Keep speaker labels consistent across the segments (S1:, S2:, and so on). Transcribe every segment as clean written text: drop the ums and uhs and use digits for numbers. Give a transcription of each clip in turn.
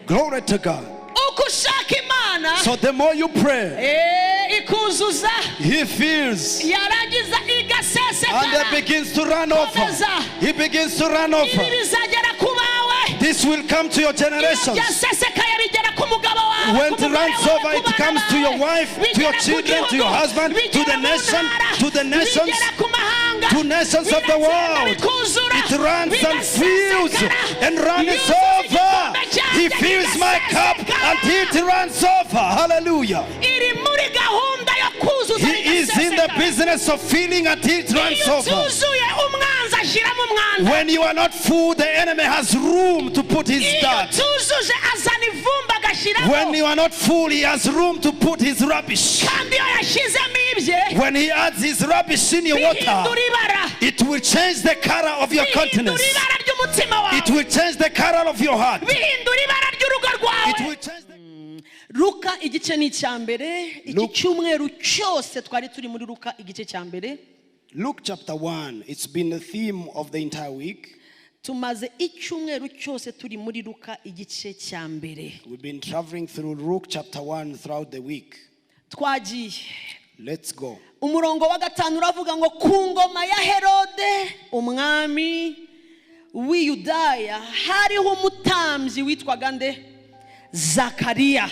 S1: Glory to God.
S2: ukushaka Imana
S1: So the more you pray,
S2: ikuzuza
S1: He fills.
S2: yarangiza igasesekara
S1: And it begins to run over. He begins to run over.
S2: ibi bizagera ku bawe
S1: This will come to your generations.
S2: byasesekaye bigera ku mugabo wawe
S1: When it runs over, it comes to your wife, to your children, to your husband, to the nation, to the nations, to nations of the world. It runs and fills and runs over. He fills my cup until it runs over. Hallelujah. He is in the business of filling until it runs over. When you are not full, the enemy has room to put his dirt. When you are not full, he has room to put his rubbish. When he adds his rubbish in your water, it will change the color of your countenance. It will change the color of your heart. It will change the...
S2: Luka igice ni cyambere iki cyumweru cyose twari turi muri Luka igice cyambere.
S1: Luke chapter 1, it's been the theme of the entire week.
S2: Tumaze icyumweru cyose turi muri Luka igice cyambere.
S1: We've been traveling through Luke chapter 1 throughout the week.
S2: Twagiye.
S1: Let's go.
S2: Umurongo wa 5 uravuga ngo ku ngoma ya Herode umwami w'i Yudaya hariho umutambyi witwaga nde Zakariya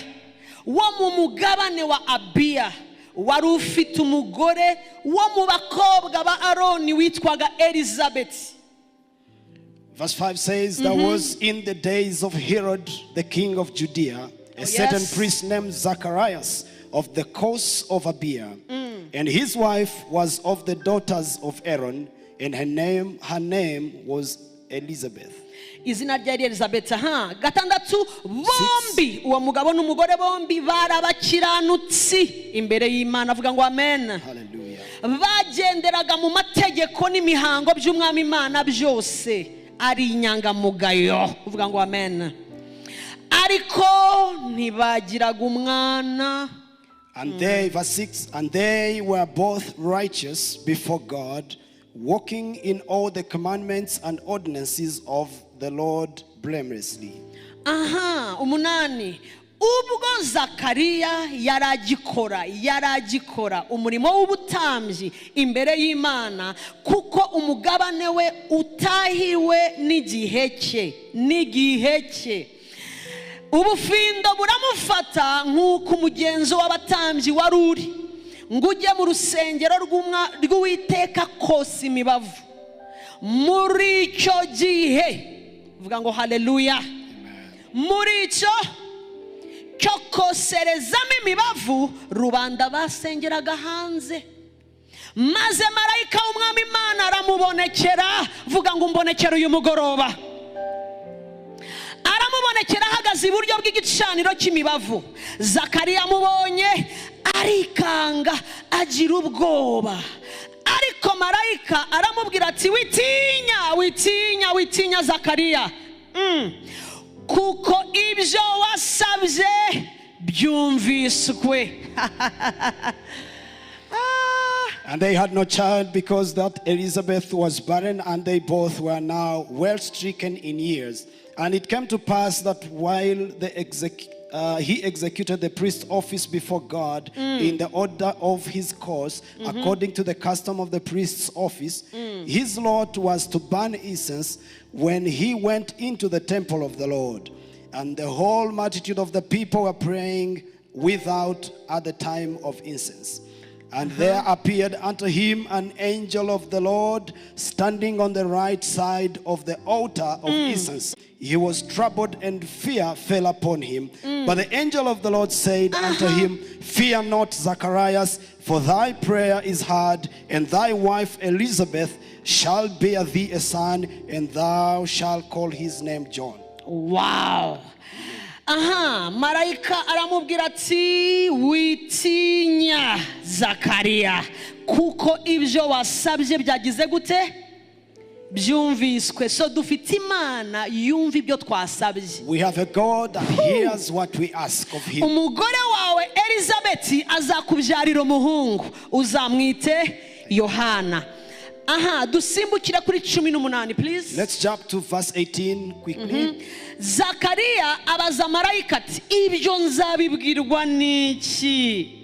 S2: wo mu mugabane wa Abiya wari ufite umugore wo mu bakobwa ba Aroni witwaga Elizabeth.
S1: Verse 5 says, there was in the days of Herod, the king of Judea, a certain priest named Zacharias of the coast of Abiya. And his wife was of the daughters of Aaron, and her name was Elizabeth.
S2: Izina rya Elizabeth gatandatu bombi uwo mugabo n'umugore bombi barabakiranutsi imbere y'Imana avuga ngo amen.
S1: Hallelujah.
S2: Bagenderaga mu mategeko n'imihango by'umwami Imana byose ari inyangamugayo uvuga ngo amen. Ariko ntibagiraga umwana.
S1: And they, verse 6, and they were both righteous before God, walking in all the commandments and ordinances of the Lord blamelessly.
S2: Umunani. Ubwo Zakariya yaragikora umurimo w'ubutambyi imbere y'Imana kuko umugabane we utahiwe n'igihe cye. Ubufindo buramufata nk'uko umugenzo w'abatambyi wari uri ngo ujye mu rusengero rw'Uwiteka kosa imibavu. Muri icyo gihe vuga ngo haleluya. Muri icyo cyo koserezamo imibavu rubanda basengeraga hanze. Maze marayika w'umwami Imana aramubonekera vuga ngo umbonekere uyu mugoroba. Aramubonekera ahagaze iburyo bw'igicaniro cy'imibavu. Zakariya amubonye arikanga agira ubwoba. Ariko marayika aramubwira ati witinya Zakariya. Kuko ibyo wasabye byumviswe.
S1: And they had no child because that Elizabeth was barren, and they both were now well stricken in years. And it came to pass that while he executed the priest's office before God in the order of his course, according to the custom of the priest's office, his lot was to burn incense when he went into the temple of the Lord. And the whole multitude of the people were praying without at the time of incense. And there appeared unto him an angel of the Lord standing on the right side of the altar of incense. He was troubled, and fear fell upon him. But the angel of the Lord said unto him, Fear not, Zacharias, for thy prayer is heard, and thy wife Elizabeth shall bear thee a son, and thou shalt call his name John.
S2: Wow. Marayika aramubwira ati witinya Zakariya kuko ibyo wasabye byagize gute byumviswe. So dufite Imana yumva ibyo twasabye.
S1: We have a God that hears what we ask of him.
S2: Umugore wawe Elizabeth azakubyarira umuhungu uzamwite Yohana. aha dusimbukira kuri 18 please.
S1: Let's jump to verse 18 quickly.
S2: Zakariya abaza marayika ati ibyo nzabibwirwa niki?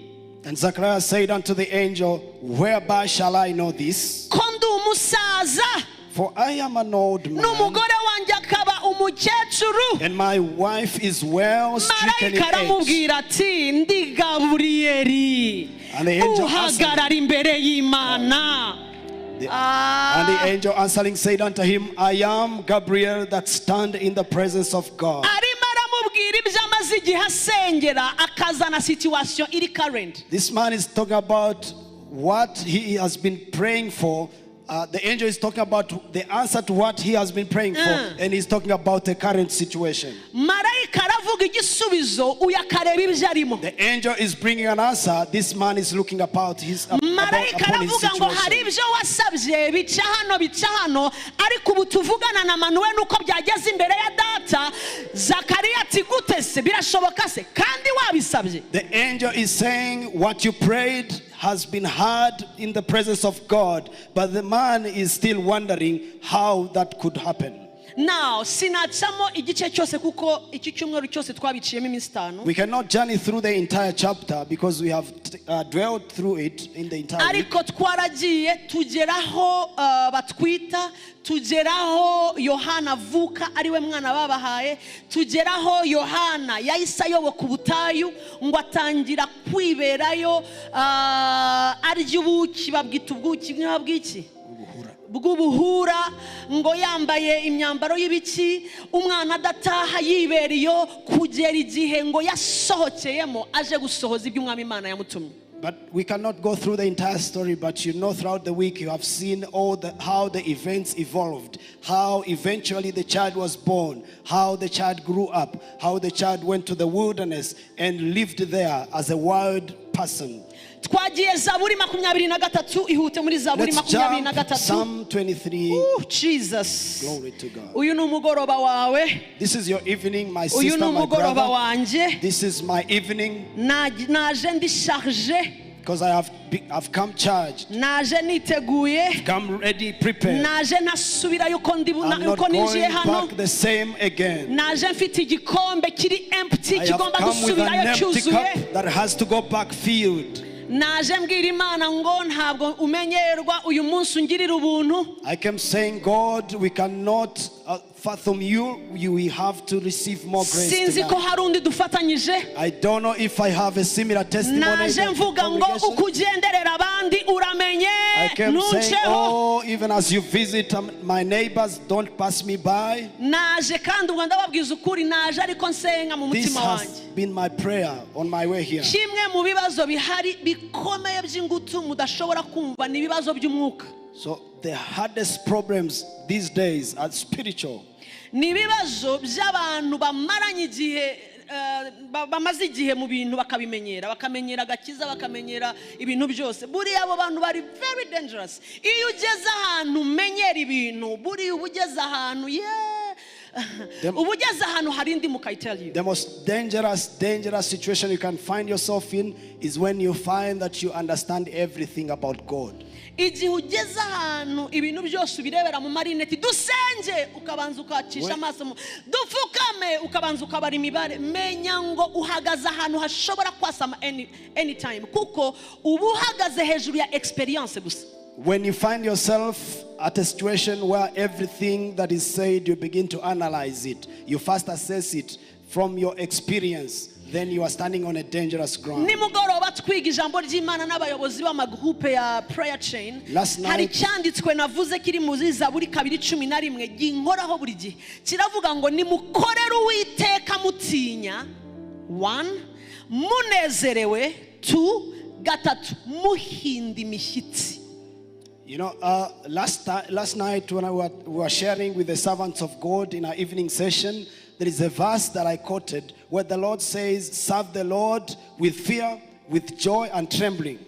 S1: And Zechariah said unto the angel, whereby shall I know this?
S2: Ko ndi umusaza
S1: For I am an old man,
S2: n'umugore wanjye akaba umukecuru.
S1: and my wife is well stricken in
S2: Marayika
S1: age.
S2: aramubwira ati ndi Gaburiyeli
S1: And the angel answered,
S2: uhagarara imbere y'Imana.
S1: and the angel answering said unto him, I am Gabriel that stand in the presence of God.
S2: Arimo aramubwira ibyo amaze igihe asengera akazana situation iri current.
S1: This man is talking about what he has been praying for. The angel is talking about the answer to what he has been praying for, and he's talking about the current situation.
S2: Marayika aravuga igisubizo uyakareba ibyo arimo.
S1: The angel is bringing an answer. This man is looking about
S2: Marayika
S1: upon his
S2: aravuga ngo hari
S1: situation.
S2: ibyo wasabye bica hano ariko ubu tuvugana na Manuel nuko byageze imbere ya data. Zakariya ati gute se birashoboka se kandi wabisabye?
S1: The angel is saying what you prayed has been heard in the presence of God, but the man is still wondering how that could happen.
S2: Now sinacamo igice cyose kuko iki cyumweru cyose twabiciyemo iminsi 5.
S1: We cannot journey through the entire chapter because we have dwelled through it in the entire week.
S2: Ariko twaragiye tugeraho batwita, tugeraho Yohana avuka ariwe mwana babahaye, tugeraho Yohana yahise ayoboka ubutayu ngo atangira kwiberayo arya ubuki, babwita ubwuki nk'abwiki bw'ubuhura, ngo yambaye imyambaro y'ibiki, umwana adataha yiberiyo kugera igihe ngo yasohokeyemo aje gusohoza ibyo umwami Imana yamutumye.
S1: But we cannot go through the entire story, but you know throughout the week you have seen how the events evolved, how eventually the child was born, how the child grew up, how the child went to the wilderness and lived there as a wild person.
S2: Twagiye Zaburi 23 ihute muri Zaburi
S1: Let's jump
S2: 23.
S1: Psalm 23.
S2: Jesus.
S1: Glory to God.
S2: Uyu ni umugoroba wawe.
S1: This is your evening, my
S2: Uyu ni
S1: sister, my
S2: umugoroba
S1: brother.
S2: wanje.
S1: This is my evening
S2: Naje ndi chargé.
S1: because I've come charged,
S2: Naje niteguye.
S1: come ready, prepared.
S2: Naje nasubirayo uko
S1: I'm not going back the same again.
S2: Naje mfite igikombe kiri empty
S1: I have
S2: kigomba
S1: come with an
S2: gusubirayo
S1: empty
S2: cyuzuye.
S1: cup that has to go back filled.
S2: Naje mbwira Imana ngo ntabwo umenyerwa uyu munsi ungirira ubuntu.
S1: I kept saying, God, we cannot fathom you. We have to receive more grace
S2: Sinzi ko
S1: tonight.
S2: hari undi dufatanyije.
S1: I don't know if I have a similar testimony.
S2: Naje
S1: in the
S2: mvuga ngo
S1: congregation.
S2: ukugenderera abandi uramenye
S1: I kept saying,
S2: ntunceho.
S1: oh, even as you visit my neighbors, don't pass me by.
S2: Naje kandi ubwo ndababwiza ukuri naje ariko nsenga mu
S1: This
S2: mutima
S1: has
S2: wanjye.
S1: been my prayer on my way here.
S2: Kimwe mu bibazo bihari bikomeye by'ingutu mudashobora kumva ni ibibazo by'umwuka.
S1: So the hardest problems these days are spiritual.
S2: Ni ibibazo by'abantu bamaranye igihe bamaze igihe mu bintu bakabimenyera, bakamenyera agakiza, bakamenyera ibintu byose. Buriya abo bantu bari very dangerous. Iyo ugeze ahantu umenyera ibintu, buriya uba ugeze ahantu uba ugeze ahantu hari indi muka, I tell you.
S1: The most dangerous situation you can find yourself in is when you find that you understand everything about God.
S2: Igihe ugeze ahantu ibintu byose ubirebera mu marineti, dusenge ukabanza ukacisha amaso, dupfukame ukabanza ukabara imibare, menya ngo uhagaze ahantu hashobora kwasama anytime kuko uba uhagaze hejuru ya experience gusa.
S1: When you find yourself at a situation where everything that is said, you begin to analyze it. You first assess it from your experience. Then you are standing on a dangerous ground.
S2: Nimugoroba twiga ijambo ry'Imana n'abayobozi b'amagroupe ya prayer chain. Hari cyanditswe navuze kiri mu Zaburi 2:11 ginkoraho buri gihe. Kiravuga ngo nimukorere Uwiteka mutinya. 1 munezerewe. 2 gatatu muhinda imishyitsi.
S1: You know, last night when we were sharing with the servants of God in our evening session, there is a verse that I quoted where the Lord says, serve the Lord with fear, with joy and trembling.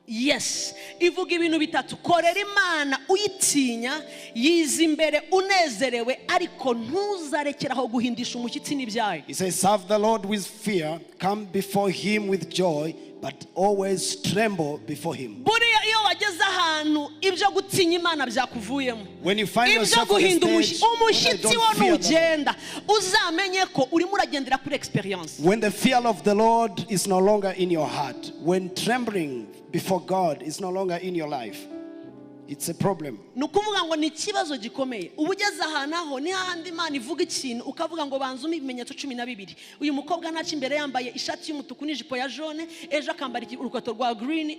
S2: Yes, ivuga ibintu bitatu. Korera Imana uyitinya, yiza imbere unezerewe, ariko ntuzarekeraho guhindisha umushyitsi n'ibyayo.
S1: He says, serve the Lord with fear, come before him with joy, but always tremble before him.
S2: Buriya iyo wageze ahantu ahantu ibyo gutinya Imana byakuvuyemo,
S1: when you find
S2: ibyo
S1: yourself on
S2: guhinda
S1: the stage,
S2: umushyitsi wo nugenda uzamenye ko urimo uragendera kuri experience.
S1: when the fear of the Lord is no longer in your heart, when trembling before God is no longer in your life, it's a problem.
S2: Nukuvuga ngo ni ikibazo gikomeye. Ubugeze ahantu aho ni hahandi Imana ivuga ikintu ukavuga ngo banzume ibimenyetso 12. Uyu mukobwa ntaci imbere yambaye ishati y'umutuku n'ijipo ya jaune, ejo akambara urukweto rwa green.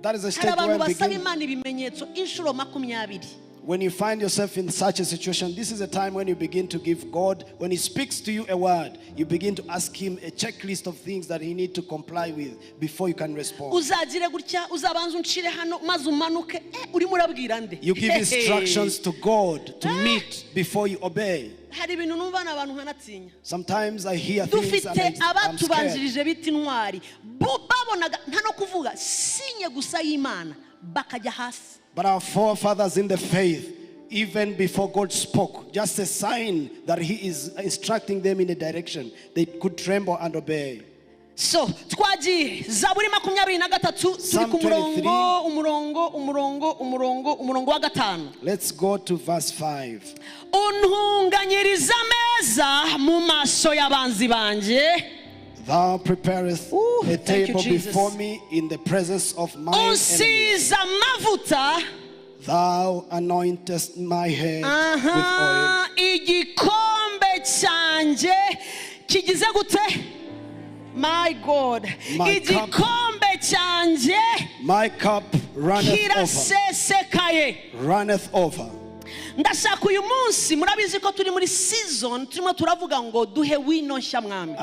S1: That is a state
S2: Hari abantu
S1: where
S2: basaba
S1: begin.
S2: Imana ibimenyetso inshuro 20.
S1: When you find yourself in such a situation, this is a time when you begin to give God, when He speaks to you a word, you begin to ask Him a checklist of things that He needs to comply with before you can respond.
S2: Uzagire gutya, uzabanza uncire hano maze umanuke, urimo urabwira nde?
S1: You give instructions to God to meet before you obey.
S2: Hari ibintu numva n'abantu nkanatinya.
S1: Sometimes I hear things and
S2: Dufite
S1: I'm scared.
S2: abatubanjirije biti intwari, babonaga nta no kuvuga sinye gusa y'Imana bakajya hasi.
S1: But our forefathers in the faith, even before God spoke, just a sign that He is instructing them in a direction, they could tremble and obey.
S2: So twagiye Zaburi 23 turi ku umurongo wa 5.
S1: Let's go to verse 5.
S2: Untunganyiriza ameza mu maso y'abanzi banje.
S1: Thou preparest a
S2: thank you,
S1: table
S2: Jesus.
S1: before me in the presence of my enemies.
S2: Unsiza amavuta.
S1: Thou anointest my head with oil.
S2: Igikombe cyanje kigize gute? My God.
S1: My cup.
S2: Igikombe cyanje
S1: My cup runneth
S2: kirasesekaye.
S1: over.
S2: Ndashaka uyu munsi murabizi ko turi muri season turimo turavuga ngo duhe wino nshya mwami.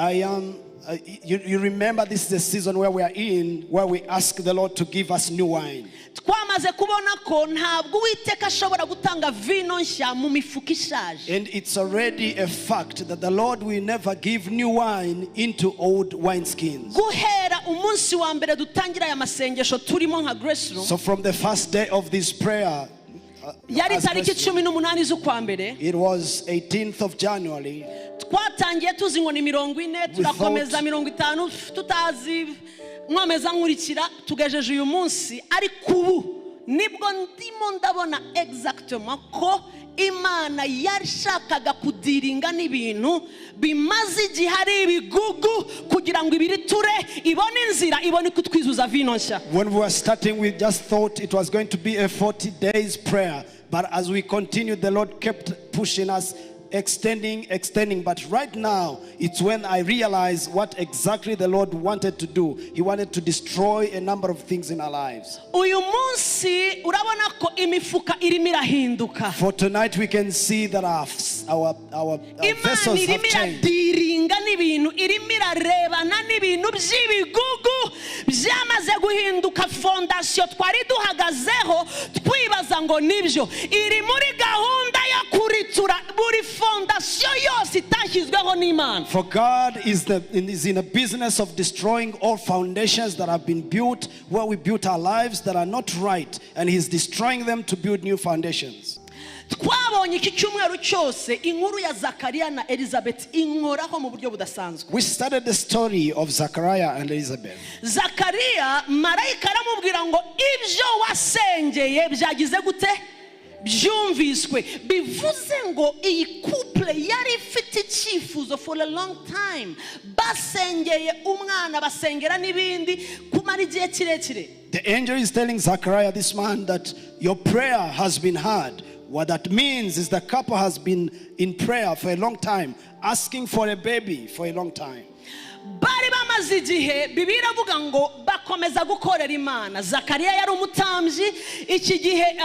S1: You remember this is the season where we are in, where we ask the Lord to give us new wine.
S2: Twamaze kubona ko ntabwo Uwiteka ashobora gutanga vino nshya mu mifuka ishaje.
S1: And it's already a fact that the Lord will never give new wine into old wineskins.
S2: Guhera umunsi wa mbere dutangira aya masengesho turimo nka Grace Room.
S1: So from the first day of this prayer,
S2: Yari tariki 18 z'ukwa mbere.
S1: it was 18th of January.
S2: Twatangiye tuzi ngo ni 40 turakomeza 50 tutazi nkomeza nkurikira tugejeje uyu munsi, ariko ubu nibwo ndimo ndabona exactement ko Imana yashakaga kudiringa n'ibintu bimaze igihe ari ibigugu kugira ngo ibiriture ibone inzira ibone kutwizuza vino nshya.
S1: When we were starting, we just thought it was going to be a 40 days prayer, but as we continued, the Lord kept pushing us, extending. But right now, it's when I realized what exactly the Lord wanted to do. He wanted to destroy a number of things in our lives.
S2: Uyu munsi urabona ko imifuka irimo irahinduka.
S1: For tonight, we can see that our vessels have changed.
S2: Diringa n'ibintu irimo irarebana n'ibintu by'ibigugu byamaze guhinduka fondation twari duhagazeho twibaza ngo nibyo iri muri gahunda yo kuritura buri fondation yose itashyizweho n'Imana.
S1: For God is in a business of destroying all foundations that have been built, where we built our lives that are not right, and He's destroying them to build new foundations.
S2: Twabonye iki cyumweru cyose inkuru ya Zakariya na Elizabeth inkoraho mu buryo budasanzwe.
S1: We started the story of Zachariah and Elizabeth.
S2: Zakariya marayika aramubwira ngo ibyo wasengeye byagize gute? Byumviswe. Bivuze ngo iyi couple yari ifite icyifuzo for a long time. Basengeye umwana basengera n'ibindi kumara igihe kirekire.
S1: The angel is telling Zachariah, this man, that your prayer has been heard. What that means is the couple has been in prayer for a long time, asking for a baby for a long time.
S2: Bari bamaze igihe Bibiliya iravuga ngo bakomeza gukorera Imana. Zakariya yari umutambyi, iki gihe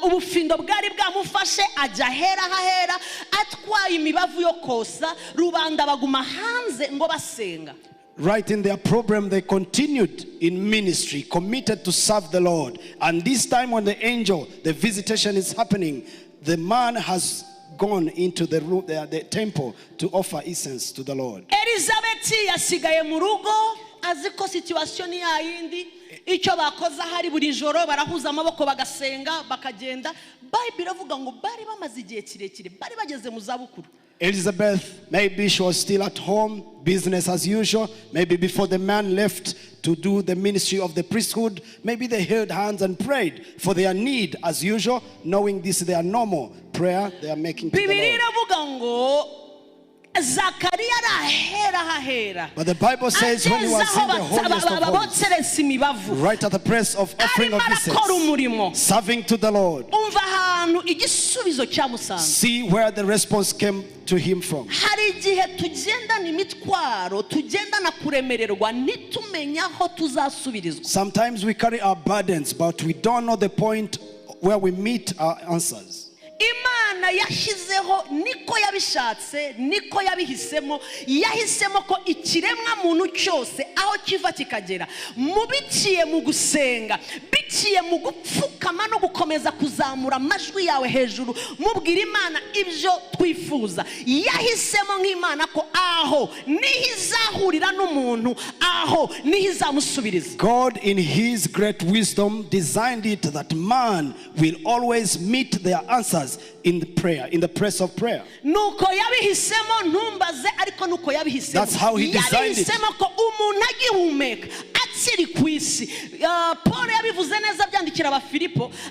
S2: ubufindo bwari bwamufashe ajya hahera atwaye imibavu yo kosa, rubanda baguma hanze ngo basenga.
S1: Right in their program, they continued in ministry, committed to serve the Lord. And this time when the visitation is happening, the man has gone into the room, the temple, to offer incense to the Lord.
S2: Elizabeth yasigaye mu rugo aziko situation ya yindi, icyo bakoza hari buri joro barahuza amaboko bagasenga bakagenda. Bible iravuga ngo bari bamaze igihe kirekire, bari bageze mu zabukuru.
S1: Elizabeth, maybe she was still at home, business as usual. Maybe before the man left to do the ministry of the priesthood. Maybe they held hands and prayed for their need as usual, knowing this is their normal prayer they are making to the Lord. But the Bible says when he was in the holiest of holies, right at the place of offering of incense, serving to the Lord, see where the response came to him from. Sometimes we carry our burdens, but we don't know the point where we meet our answers.
S2: Imana yashyizeho niko yabishatse niko yabihisemo yahisemo ko ikiremwa muntu cyose aho kiva kikagera mubiciye mu gusenga biciye mu gupfukama no gukomeza kuzamura amajwi yawe hejuru mubwira Imana ibyo twifuza yahisemo nk'Imana ko aho nihizahurira n'umuntu aho nihizamusubiriza.
S1: God in his great wisdom designed it that man will always meet their answers in the prayer, in the place of prayer. That's how he designed it.
S2: Paul yabivuze neza byandikira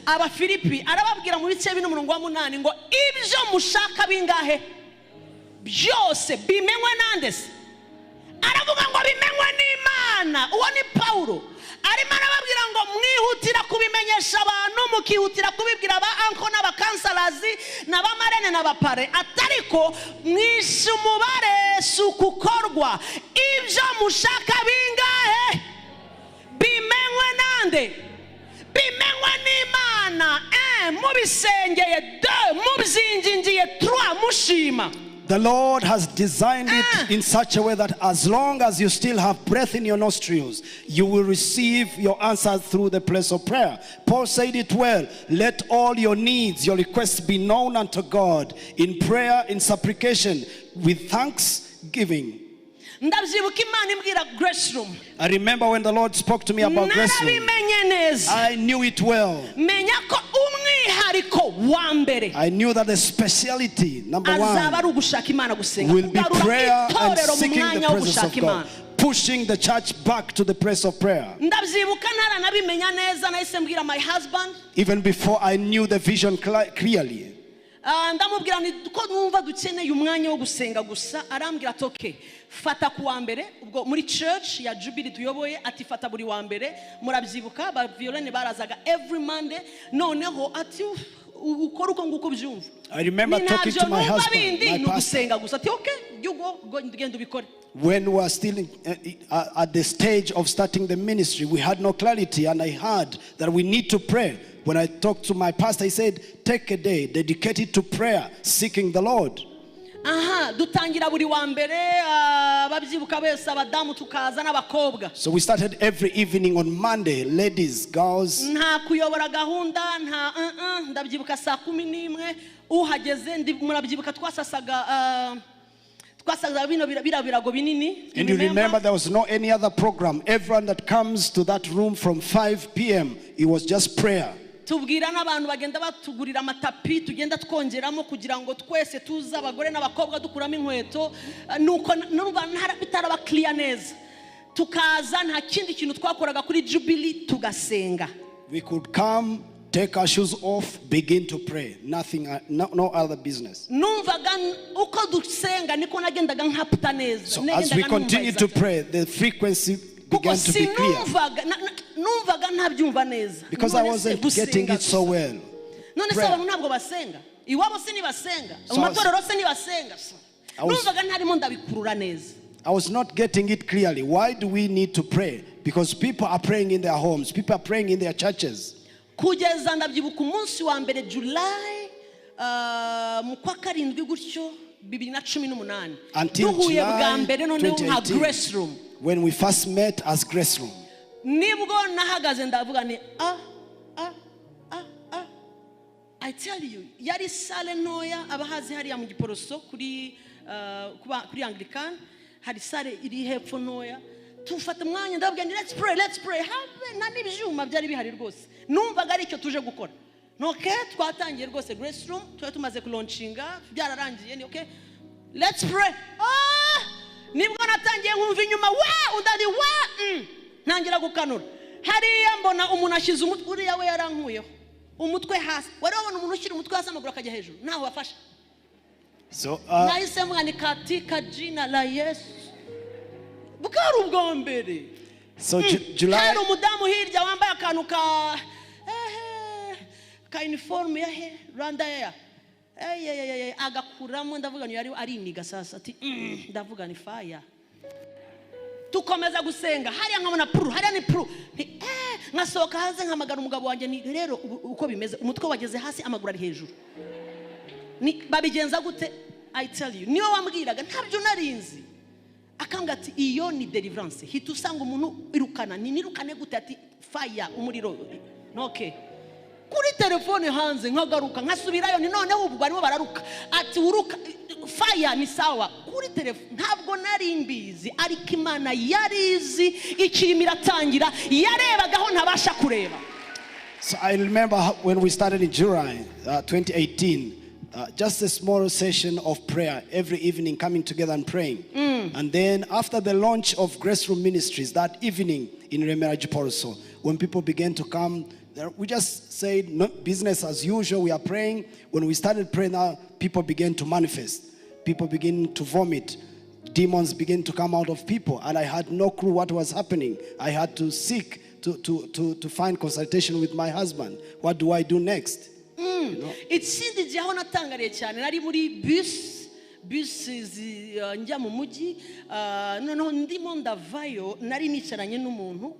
S2: abafilipi arababwira mu bice 7:8 ngo ibyo mushaka bingahe byose bimenywe nandese aravuga ngo bimenywe n'Imana. Uwo ni Paulo arimo arababwira ngo mwihutira kubimenyesha abantu mukihutira kubibwira aba anko n'abakansalazi n'abamarene n'abapare atariko mwishe umubare sukukorwa ibyo mushaka bingahe bimenywe nande bimenywe n'Imana mubisengeye mubyingingiye 3 mushima.
S1: The Lord has designed it in such a way that as long as you still have breath in your nostrils, you will receive your answers through the place of prayer. Paul said it well. Let all your needs, your requests be known unto God in prayer, in supplication, with thanksgiving. I remember when the Lord spoke to me about grace room. I knew it well. I knew that the speciality, number one, will be prayer and seeking the presence of God, pushing the church back to the place of prayer. Even before I knew the vision clearly.
S2: Ndamubwira ko numva dukeneye umwanya wo gusenga gusa arambwira ati fata ku wa mbere ubwo muri church ya Jubilee tuyoboye ati fata buri wa mbere murabyibuka ba Violene barazaga every Monday noneho ati ukora uko nguko byumva.
S1: I remember talking to my husband, my pastor, when we were still at the stage of starting the ministry. We had no clarity, and I heard that we need to pray. When I talked to my pastor, he said, take a day dedicated to prayer, seeking the Lord. So we started every evening on Monday, ladies, girls. And you remember there was no any other program. Everyone that comes to that room from 5 p.m., it was just prayer.
S2: Tubwira n'abantu bagenda batugurira amatapi tugenda twongeramo kugira ngo twese tuza abagore n'abakobwa dukuramo inkweto nuko n'uruba bitaraba clear neza tukaza nta kindi kintu twakoraga kuri Jubilee tugasenga.
S1: We could come, take our shoes off, begin to pray. Nothing, no other business. So as we continue to pray, the frequency began to be clear. Because I wasn't getting it so well. I was not getting it clearly. Why do we need to pray? Because people are praying in their homes. People are praying in their churches.
S2: Kugeza ndabyibuka umunsi wa mbere July mu kwa karindwi gutyo 2018 duhuye bwa mbere noneho nka grace room.
S1: When we first met as grace room,
S2: nibwo nahagaze ndavuga ni I tell you yari sale ntoya abahazi hariya mu Giporoso kuri Anglican hari sale iri hepfo ntoya tufata umwanya ndabwira ni let's pray habe na nibyuma byari bihari rwose numvaga ari icyo tuje gukora noke twatangiye rwose grace room tumaze kulauncinga byararangiye ni okay let's pray nibwo natangiye nkumva inyuma undadi ntangira gukanura hariya mbona umuntu ashize umutwe uriya we yarankuyeho umutwe hasi wari wabona umuntu ushyira umutwe hasi amaguru akajya hejuru naho wafashe
S1: So,
S2: nahise mwani katika jina la Yesu bwari ubwa mbere.
S1: so July.
S2: Hari umudamu hirya wambaye akantu ka uniforme ya Rwanda ya agakuramo ndavuga ni yari ari imiga sasa ati ndavuga ni fire. Tukomeza gusenga hariya nkabona pru hariya ni pru nkasohoka hanze nkamagara umugabo wanjye ni rero uko bimeze umutwe wageze hasi amaguru ari hejuru ni babigenza gute. I tell you niyo wambwiraga ntabyo narinzi akambwa ati iyo ni deliverance hita usanga umuntu irukana nirukane gute ati fire umuriro okay kuri telefone hanze nkagaruka nkasubirayo ni noneho ubwo barimo bararuka ati uruka fire ni sawa kuri telefone ntabwo narimbizi ariko Imana yarizi ikirimo iratangira yarebagaho ntabasha kureba.
S1: So I remember when we started in July 2018, just a small session of prayer every evening, coming together and praying. And then after the launch of Grace Room Ministries that evening in Remera, when people began to come, we just said no, business as usual. We are praying. When we started praying, people began to manifest. People began to vomit. Demons began to come out of people, and I had no clue what was happening. I had to seek to find consultation with my husband. What do I do next?
S2: Itsinda ryaho natangariye cyane nari muri bus njya mu mujyi noneho ndimo ndavayo nari nicaranye n'umuntu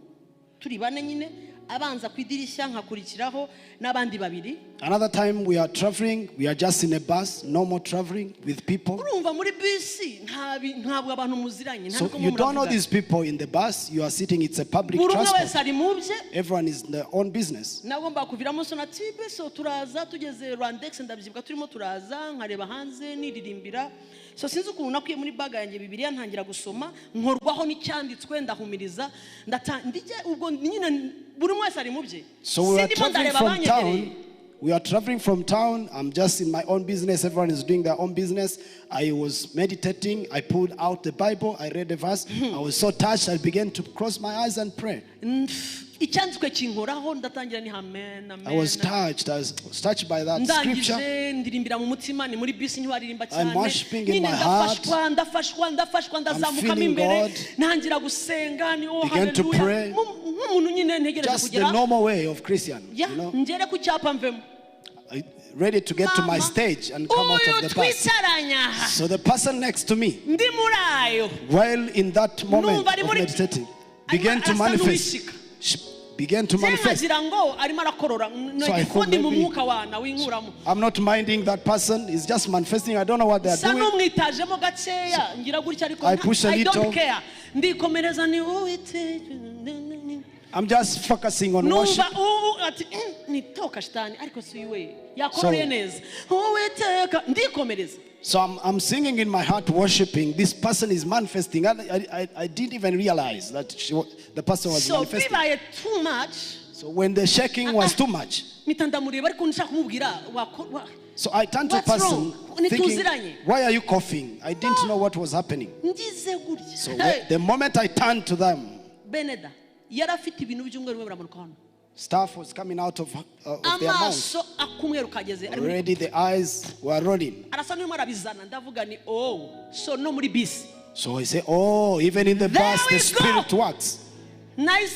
S2: turi bane nyine abanza kwidirishya nkakurikiraho nabandi babiri.
S1: Another time we are traveling, we are just in a bus, no more traveling with people.
S2: Urumva muri bus ntabwo abantu muziranye.
S1: So you don't know these people in the bus, you are sitting, it's a public transport. Everyone is in their own business.
S2: Nagomba kuviramo so natibe so turaza tugeze Rwandex ndabyibuka turimo turaza nkareba hanze niririmbira. So sinzi ukuntu nakwiye muri baga yanjye Bibiliya ntangira gusoma nkorwaho n'icyanditswe ndahumiriza ndije ubwo nyine buri mwese ari mubye.
S1: So we are traveling from town. We are traveling from town. I'm just in my own business. Everyone is doing their own business. I was meditating. I pulled out the Bible. I read the verse. I was so touched. I began to close my eyes and pray.
S2: Icyanditswe kinkoraho ndatangira ni amen amen.
S1: I was touched. I was touched by that scripture.
S2: Ndirimbira mu mutima ni muri bisi ntiwaririmba cyane.
S1: I'm worshiping in my heart.
S2: ndafashwa ndazamukamo imbere ntangira gusenga ni oh hallelujah. Nk'umuntu nyine ntegereje
S1: kugera. Just the normal way of Christian.
S2: You know? Ngere ku cyapa mvemo.
S1: Ready to get to my stage and come out of the bus. So the person next to me, while in that moment of meditating, began to manifest. Began to manifest. So I thought maybe, I'm not minding that person. He's just manifesting. I don't know what they are doing. So I push a little. I'm just focusing on worship. So I'm singing in my heart, worshiping. This person is manifesting. I didn't even realize that the person was manifesting.
S2: Too much.
S1: So when the shaking was too much, so I turned to the person thinking, why are you coughing? I didn't know what was happening. So the moment I turned to them, stuff was coming out of their mouth. Already the eyes were rolling. So I say, oh, even in the bus, the spirit works. I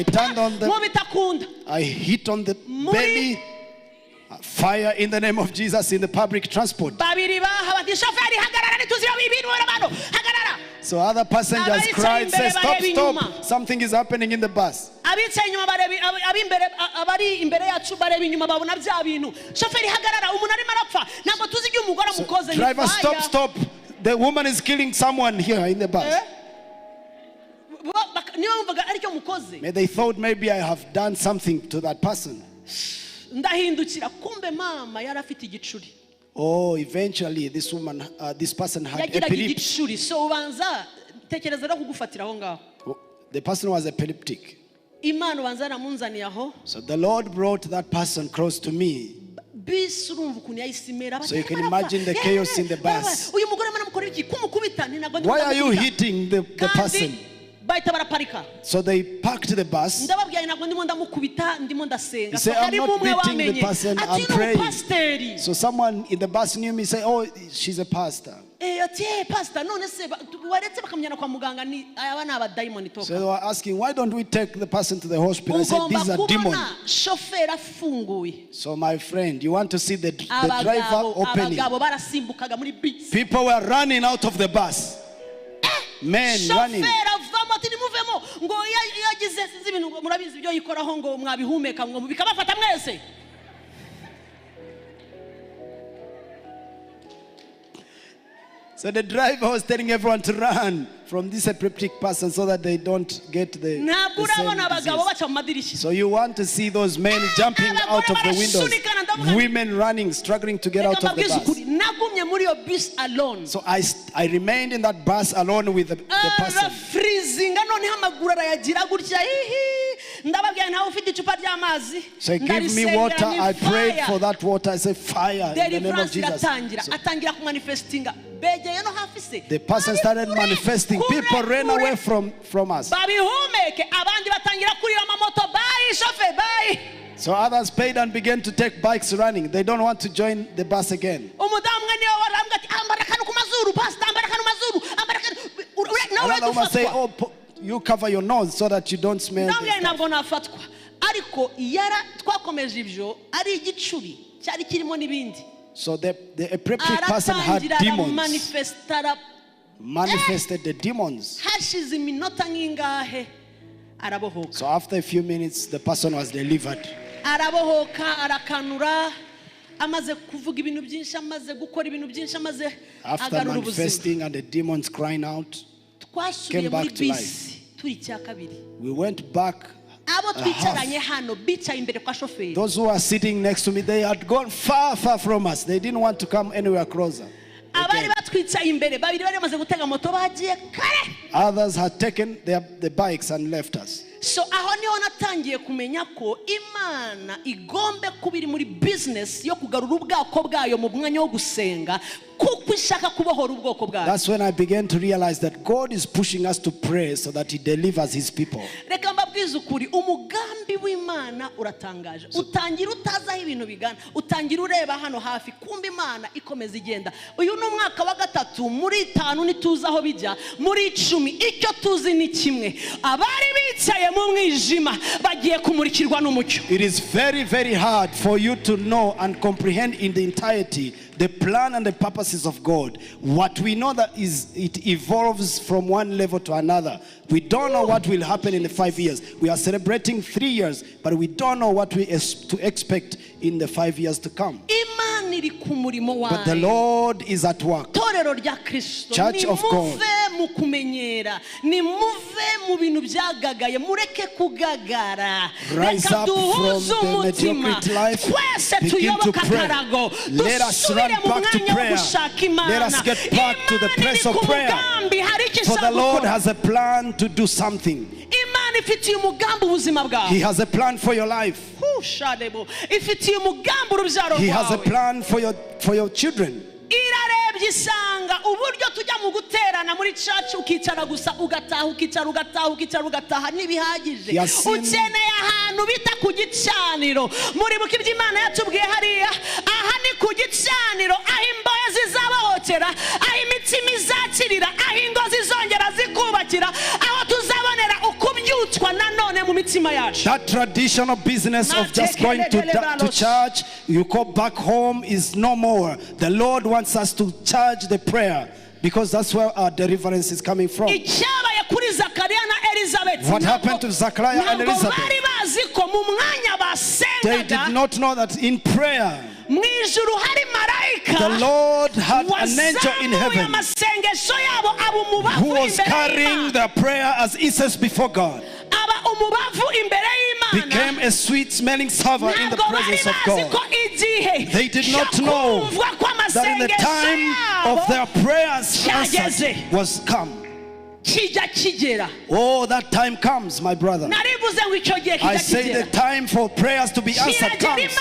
S1: turned on the, I hit on the belly. Fire in the name of Jesus in the public transport. So other passengers cried, say, stop, stop. Something is happening in the bus. So, driver, stop, stop. The woman is killing someone here in the bus. They thought maybe I have done something to that person. Oh, eventually this woman, this person had epilepsy. So the person was epileptic. So the Lord brought that person close to me.
S2: bus urumva ukuntu yayisimera.
S1: So you can imagine the chaos in the bus.
S2: Uyu mugore mana mukora iki kumukubita ni nagwa.
S1: Why are you hitting the person? So they parked the bus. He said, I'm not beating the person, I'm praying. So someone in the bus knew me, say, oh, she's a pastor. So they were asking, why don't we take the person to the hospital? I said, these are demons. So my friend, you want to see the driver opening? People were running out of the bus. Men running. So the driver was telling everyone to run from this epileptic person so that they don't get the same disease. So you want to see those men jumping out of the windows, women running, struggling to get out of the bus. So I remained in that bus alone with the person. So he gave me water. I prayed for that water. I said, fire in the name of Jesus. So the person started manifesting. People ran away from us. So others paid and began to take bikes running. They don't want to join the bus again. Another woman say, oh, you cover your nose so that you don't smell the stuff. So the epileptic person had demons. Manifested the demons. So after a few minutes, the person was delivered. After manifesting and the demons crying out, came back to life. We went back. Those who are sitting next to me, they had gone far, far from us. They didn't want to come anywhere closer. Others had taken the bikes and left us.
S2: So aho niho natangiye kumenya ko Imana igombe kubiri muri business yo kugarura ubwako bwayo mu mwanya wo gusenga kuko ishaka kubohora ubwoko bwayo.
S1: That's when I began to realize that God is pushing us to pray so that he delivers his people.
S2: Reka mbabwize ukuri umugambi w'Imana uratangaje. Utangira utazaho ibintu bigana. Utangira ureba hano hafi kumbe Imana ikomeza igenda. Uyu ni umwaka wa gatatu muri 5 nituzaho bijya muri 10 icyo tuzi ni kimwe. Abari bicaye
S1: it is very, very hard for you to know and comprehend in the entirety the plan and the purposes of God. What we know that is it evolves from one level to another. We don't know what will happen in the 5 years. We are celebrating 3 years, but we don't know what we to expect in the 5 years to come. But the Lord is at work. Church of God. Rise up from the mediocrity life. Begin to pray. Let us run back to prayer. Let us get back to the place of prayer. For the Lord has a plan to do something. He has a plan for your life. He has a plan for your children.
S2: Isanga uburyo tujya mu guterana muri church ukicara gusa ugataha nibihagije ukeneye ahantu bita ku gicaniro muri buki by'Imana yatubwiye hariya aha ni ku gicaniro aho imboye zizabahokera aho imitsima izakirira aho ingo zizongera zikubakira aho tuzabonera ukubyutswa nanone mu mitima yacu.
S1: That traditional business of just going to church, you go back home is no more. The Lord wants us to charge the prayer because that's where our deliverance is coming from. What happened to Zachariah and Elizabeth? They did not know that in prayer the Lord had an angel in heaven who was carrying their prayer as incense before God. Became a sweet smelling savor in the presence of God. They did not know that in the time of their prayers answered was come. Oh, that time comes, my brother. I say the time for prayers to be answered comes.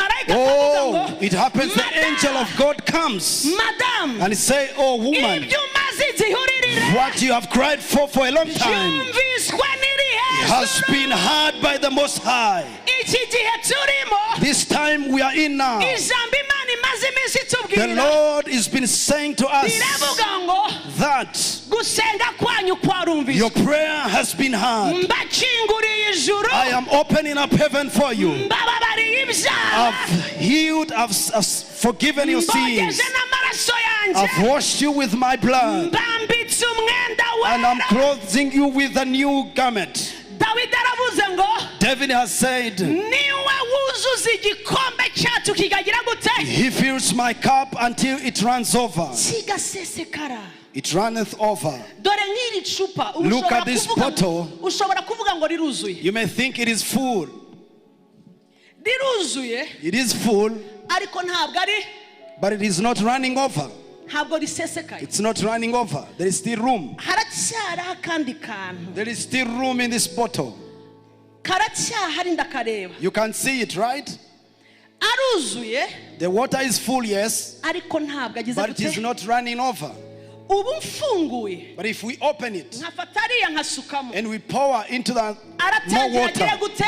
S2: marayika akavuga
S1: Oh,
S2: ngo
S1: it happens the
S2: Madam,
S1: angel of God comes
S2: Madam,
S1: and say, oh woman,
S2: ibyo umaze igihe uririra
S1: what you have cried for a long time
S2: byumviswe n'iri
S1: has
S2: hejuru.
S1: been heard by the Most High.
S2: Iki gihe turimo,
S1: This time we are in now.
S2: ijambo Imana imaze iminsi
S1: The
S2: itubwira
S1: Lord has been saying to us
S2: riravuga ngo
S1: that
S2: gusenga kwanyu kwarumviswe.
S1: your prayer has been heard.
S2: Mbakinguriye ijuru,
S1: I am opening up heaven for you.
S2: mbababariye ibyaha,
S1: I've healed, I've forgiven your sins.
S2: mbogeje n'amaraso
S1: I've
S2: yanjye,
S1: washed you with my blood.
S2: mbambitse umwenda
S1: And I'm
S2: wera.
S1: clothing you with a new garment.
S2: Dawidi aravuze ngo
S1: David has said,
S2: niwe wuzuza igikombe cyacu kikagira gute,
S1: he fills my cup until it runs over.
S2: kigasesekara.
S1: It runneth over.
S2: Dore nk'iri cupa ubu
S1: Look
S2: ushobora
S1: at this
S2: kuvuga-
S1: bottle.
S2: ushobora kuvuga ngo riruzuye,
S1: You may think it is full.
S2: riruzuye
S1: It is full,
S2: ariko ntabwo ari,
S1: but it is not running over.
S2: ntabwo risesekaye.
S1: It's not running over. There is still room.
S2: haracyariho akandi kantu,
S1: There is still room in this bottle.
S2: karacyahari ndakareba.
S1: You can see it, right?
S2: Aruzuye
S1: The water is full, yes,
S2: ariko ntabwo agize
S1: but it is
S2: gute.
S1: not running over.
S2: Ubu mfunguye
S1: But if we open it
S2: nkafata ariya nkasukamo,
S1: and we pour into the more
S2: aratangira agire
S1: water,
S2: gute,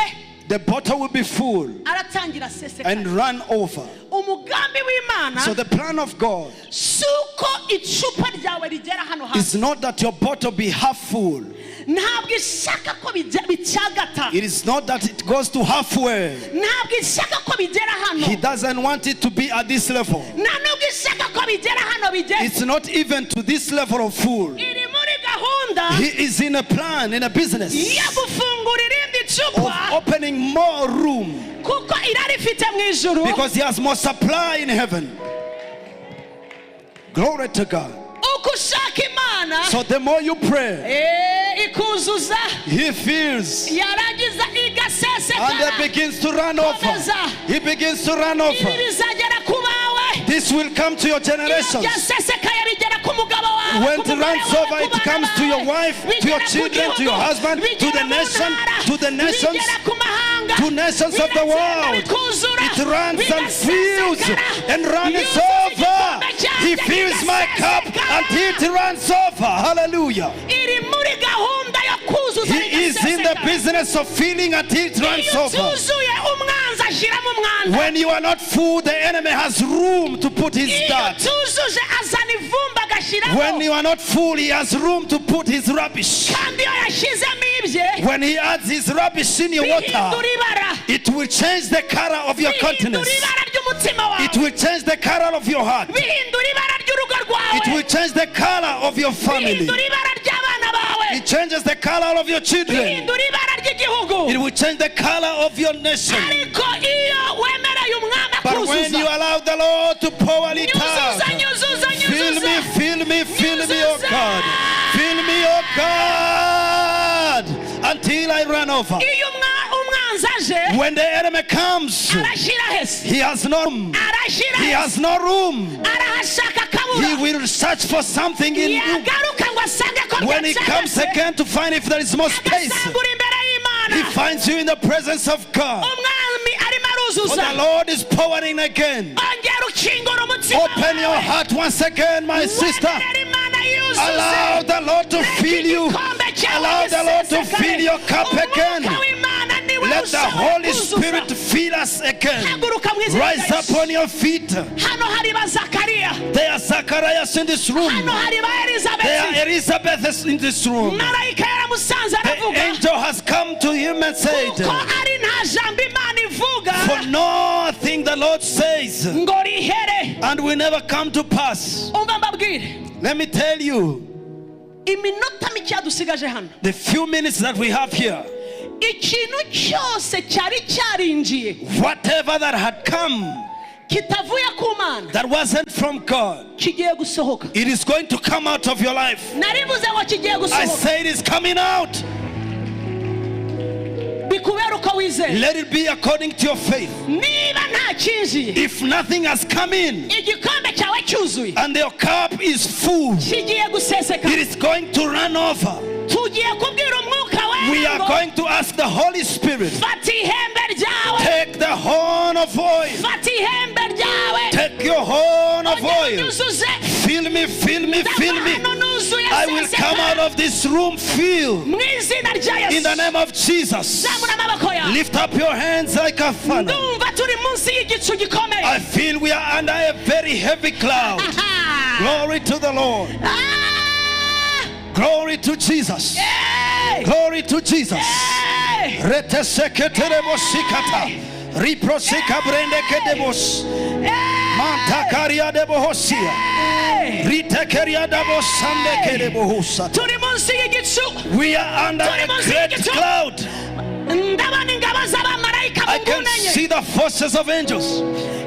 S1: the bottle will be full
S2: aratangira asesekara.
S1: and run over.
S2: Umugambi w'Imana
S1: So the plan of God
S2: si uko icupa ryawe rigera hano hasi,
S1: is not that your bottle be half full.
S2: ntabwo ishaka ko bicyagata,
S1: It is not that it goes to halfway.
S2: ntabwo ishaka ko bigera hano,
S1: He doesn't want it to be at this level.
S2: nta nubwo ishaka ko bigera hano bigera.
S1: It's not even to this level of full.
S2: Iri muri gahunda
S1: He is in a plan, in a business
S2: yo gufungura irindi
S1: of
S2: cupa,
S1: opening more room
S2: kuko irarifite mu ijuru.
S1: because he has more supply in heaven. Glory to God.
S2: Uko ushaka Imana,
S1: So the more you pray,
S2: ikuzuza,
S1: he feels
S2: yarangiza
S1: and it
S2: igasesekara.
S1: begins to run over. He begins to run
S2: Ibi
S1: over.
S2: bizagera ku bawe,
S1: This will come to your generations.
S2: byasesekaye bigera ku mugabo wawe,
S1: When
S2: ku
S1: it
S2: mugore
S1: runs
S2: wawe,
S1: over,
S2: ku
S1: it
S2: bana
S1: comes to your
S2: bawe,
S1: wife, to your
S2: bigera ku
S1: children, to your
S2: gihugu,
S1: husband, to
S2: bigera
S1: the
S2: mu
S1: nation,
S2: ntara,
S1: to the nations,
S2: bigera ku mahanga,
S1: to nations of the
S2: bigenda
S1: world.
S2: bikuzura,
S1: It runs and fills
S2: bigasesekara,
S1: and runs
S2: yuzuza
S1: over.
S2: igikombe cyanjye,
S1: He fills my cup
S2: bigasesekara.
S1: until it runs over. Hallelujah.
S2: Iri muri gahunda yo kuzuza
S1: He is in the
S2: bigasesekara.
S1: business of filling until it runs
S2: Iyo
S1: over.
S2: utuzuye umwanzi ashyiramo umwanda,
S1: When you are not full, the enemy has room to put his
S2: iyo
S1: dirt.
S2: utuzuje azana ivumbi agashyiramo,
S1: When you are not full, he has room to put his rubbish.
S2: kandi iyo yashyizemo ibye
S1: When he adds his rubbish in your water,
S2: bihindura ibara,
S1: it will change the color of your
S2: bihindura
S1: countenance.
S2: ibara ry'umutima wawe,
S1: It will change the color of your heart.
S2: bihindura ibara ry'urugo
S1: It
S2: rwawe,
S1: will change the color of your family.
S2: bihindura ibara ry'abana bawe,
S1: It changes the color of your children.
S2: bihindura ibara ry'igihugu.
S1: It will change the color of your nation.
S2: Ariko iyo wemereye umwami
S1: But when you
S2: akuzuza,
S1: allow the Lord to pour it
S2: nyuzuza
S1: out,
S2: nyuzuza
S1: fill me,
S2: nyuzuza,
S1: fill me, fill me, oh God. Fill me, oh God, until I run over.
S2: iyo umwanzi aje
S1: When the enemy comes,
S2: arashyira hese,
S1: he has no room.
S2: arashyira
S1: He
S2: hese,
S1: has no room.
S2: arahashaka
S1: He
S2: akabura,
S1: will search for something in you.
S2: yagaruka ngo asange ko
S1: When he comes
S2: byacagase,
S1: again to find if there is more space,
S2: agasangura imbere y'Imana,
S1: he finds you in the presence of God.
S2: umwami arimo
S1: For the
S2: aruzuza.
S1: Lord is pouring again.
S2: Ongera ukingura umutima
S1: Open your
S2: wawe,
S1: heart once again, my sister.
S2: wemerera Imana
S1: Allow
S2: yuzuze,
S1: the Lord to fill you. Allow the Lord to fill your cup again.
S2: Umwuka w'Imana niwe
S1: Let the
S2: ushobora
S1: Holy
S2: kuzuza.
S1: Spirit fill us again.
S2: Haguruka mu izina
S1: Rise
S2: rya
S1: up
S2: Yesu.
S1: on your feet.
S2: Hano hari ba Zakariya,
S1: There are Zacharias in this room.
S2: hano hari ba
S1: There are
S2: Elizabeth.
S1: Elizabeth in this room.
S2: Marayika yaramusanze
S1: The
S2: aravuga
S1: angel has come to him and said,
S2: kuko ari nta jambo Imana ivuga
S1: for nothing the Lord says,
S2: ngo rihere.
S1: and will never come to pass.
S2: Umva mbabwire,
S1: Let me tell you,
S2: iminota mike dusigaje hano,
S1: the few minutes that we have here,
S2: ikintu cyose cyari cyarinjiye
S1: whatever that had come
S2: kitavuye ku Mana
S1: that wasn't from God,
S2: kigiye gusohoka.
S1: it is going to come out of your life.
S2: Narivuze ngo kigiye
S1: I
S2: gusohoka
S1: say it is coming out
S2: bikubera uko wizeye.
S1: Let it be according to your faith.
S2: Niba nta kinjiye,
S1: If nothing has come in
S2: igikombe cyawe cyuzuye,
S1: and your cup is full,
S2: kigiye guseseka.
S1: it is going to run over.
S2: Tugiye kubwira umwuka
S1: We are
S2: wera ngo
S1: going to ask the Holy Spirit,
S2: fata ihembe ryawe,
S1: take the horn of oil.
S2: fata ihembe ryawe,
S1: Take your horn of
S2: ongera
S1: oil.
S2: unyuzuze.
S1: Fill me, fill me, fill me.
S2: Ndabona nuzuye
S1: I will
S2: seseka.
S1: come out of this room filled.
S2: Mu izina rya
S1: In the
S2: Yesu.
S1: name of Jesus.
S2: Zamura amaboko yawe.
S1: Lift up your hands like a funnel.
S2: Ndumva turi munsi y'igicu gikomeye.
S1: I feel we are under a very heavy cloud.
S2: Aha.
S1: Glory to the Lord.
S2: Ah!
S1: Glory to Jesus.
S2: Hey!
S1: Glory to Jesus.
S2: Hey!
S1: Rete seketerebo sikata. Riproseka brende kedebos.
S2: Hey!
S1: Mantakaria debo hosia.
S2: Hey!
S1: Ritekeria debo sande kedebo hosa.
S2: Turi munsi y'igicu.
S1: We are under a great cloud.
S2: Ndabona ingabo z'abamarayika mu
S1: I can
S2: nguni enye.
S1: see the forces of angels.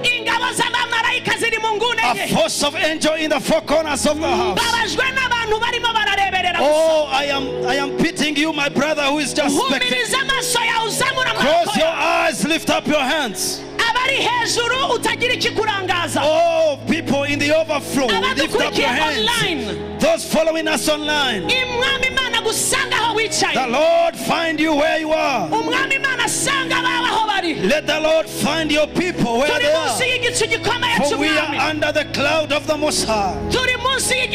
S2: Ingabo z'abamarayika ziri mu nguni
S1: A
S2: enye.
S1: force of angel in the four corners of the house.
S2: Babajwe n'abantu barimo barareberera.
S1: Oh, I am pitying you, my brother, who is just spectating.
S2: Humiriza amaso yawe uzamura
S1: Close
S2: amaboko
S1: your
S2: yawe.
S1: eyes, lift up your hands.
S2: Abari hejuru utagira ikikurangaza.
S1: Oh, people in the overflow, lift up your
S2: Abadukurikiye
S1: hands.
S2: online.
S1: Those following us online,
S2: Umwami Imana gusanga aho wicaye.
S1: the Lord find you where you are.
S2: Umwami Imana asanga abawe aho bari.
S1: Let the Lord find your people where
S2: Turi
S1: they
S2: munsi
S1: are.
S2: y'igicu gikomeye
S1: For we are
S2: cy'umwami.
S1: under the cloud of the Most High.
S2: Turi munsi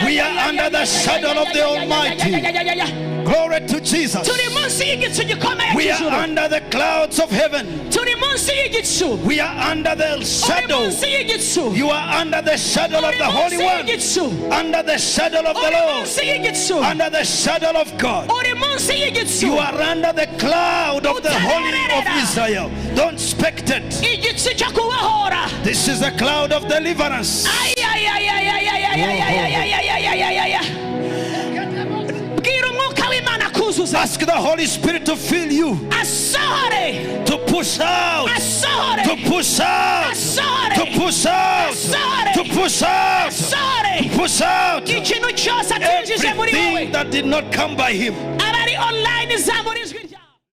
S1: We are under the shadow of the Almighty. Glory to Jesus.
S2: Turi munsi y'igicu gikomeye
S1: We are
S2: cy'ijuru.
S1: under the clouds of heaven.
S2: Turi munsi y'igicu.
S1: We are under the
S2: Uri
S1: shadow.
S2: munsi y'igicu.
S1: You are under the shadow of
S2: Uri
S1: the Holy
S2: munsi
S1: One.
S2: y'igicu.
S1: Under the shadow of the
S2: Uri
S1: Lord.
S2: munsi y'igicu.
S1: Under the shadow of God.
S2: Uri munsi y'igicu.
S1: You are under the cloud of the Holy of Israel. Don't spectate.
S2: Igicu cyo kubohora.
S1: This is the cloud of deliverance.
S2: Bwira umwuka w'Imana kuzuza.
S1: Ask the Holy Spirit to fill you.
S2: Asohore.
S1: To push out.
S2: Asohore.
S1: To push out.
S2: Asohore.
S1: To push out.
S2: Asohore.
S1: To push out.
S2: Asohore.
S1: Push out
S2: Ikintu cyose atinjije muri wowe.
S1: everything that did not come by him.
S2: Abari online zamura ijwi